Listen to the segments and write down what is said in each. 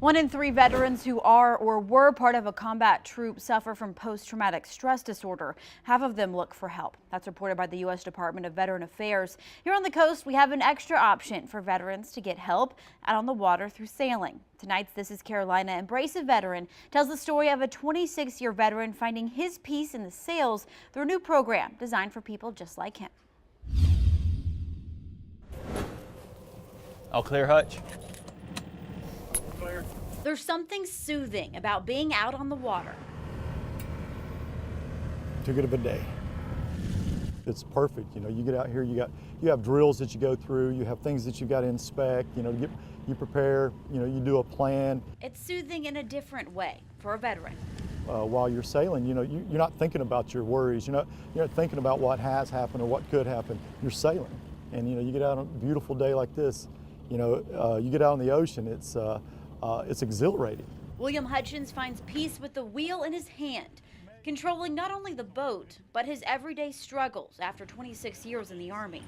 1 in 3 veterans who are or were part of a combat troop suffer from post-traumatic stress disorder. Half of them look for help. That's reported by the U.S. Department of Veteran Affairs. Here on the coast, we have an extra option for veterans to get help out on the water through sailing. Tonight's This Is Carolina Embrace a Veteran tells the story of a 26-year veteran finding his peace in the sails through a new program designed for people just like him. All clear, Hutch? There's something soothing about being out on the water. Too good of a day. It's perfect. You know, you get out here, you have drills that you go through, you have things that you got to inspect, you prepare, you do a plan. It's soothing in a different way for a veteran. While you're sailing, you're not thinking about your worries. You're not thinking about what has happened or what could happen. You're sailing, and you get out on a beautiful day like this. You get out on the ocean. It's exhilarating. William Hutchins finds peace with the wheel in his hand, controlling not only the boat, but his everyday struggles after 26 years in the Army.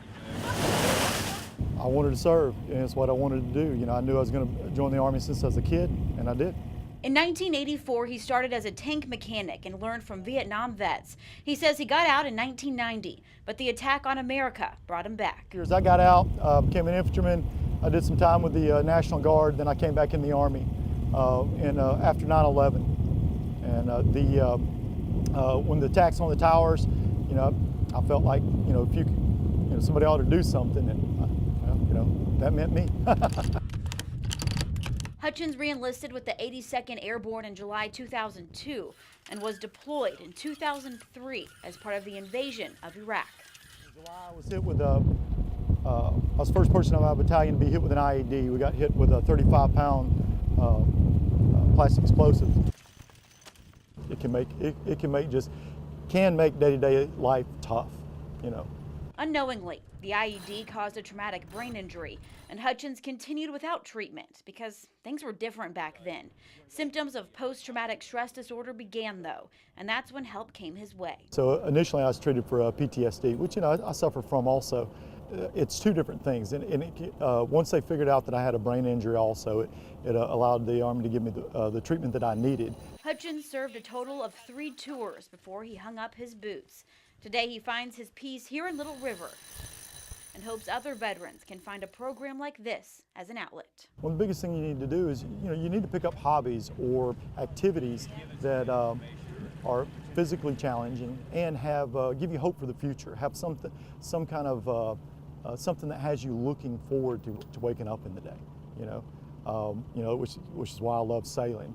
I wanted to serve, and it's what I wanted to do. I knew I was going to join the Army since I was a kid, and I did. In 1984, he started as a tank mechanic and learned from Vietnam vets. He says he got out in 1990, but the attack on America brought him back. As I got out, became an infantryman. I did some time with the National Guard, then I came back in the Army after 9/11. And when the attacks on the towers, I felt like, if somebody ought to do something, and that meant me. Hutchins re-enlisted with the 82nd Airborne in July 2002 and was deployed in 2003 as part of the invasion of Iraq. In July, I was hit with I was the first person in my battalion to be hit with an IED. We got hit with a 35-pound plastic explosive. It can make day-to-day life tough, Unknowingly, the IED caused a traumatic brain injury, and Hutchins continued without treatment because things were different back then. Symptoms of post-traumatic stress disorder began, though, and that's when help came his way. So initially I was treated for PTSD, which I suffer from also. It's two different things, and once they figured out that I had a brain injury also, it allowed the Army to give me the treatment that I needed. Hutchins served a total of 3 tours before he hung up his boots. Today he finds his peace here in Little River and hopes other veterans can find a program like this as an outlet. One of the biggest things you need to do is, you need to pick up hobbies or activities that are physically challenging and give you hope for the future. Have some kind of something that has you looking forward to waking up in the day. Which is why I love sailing.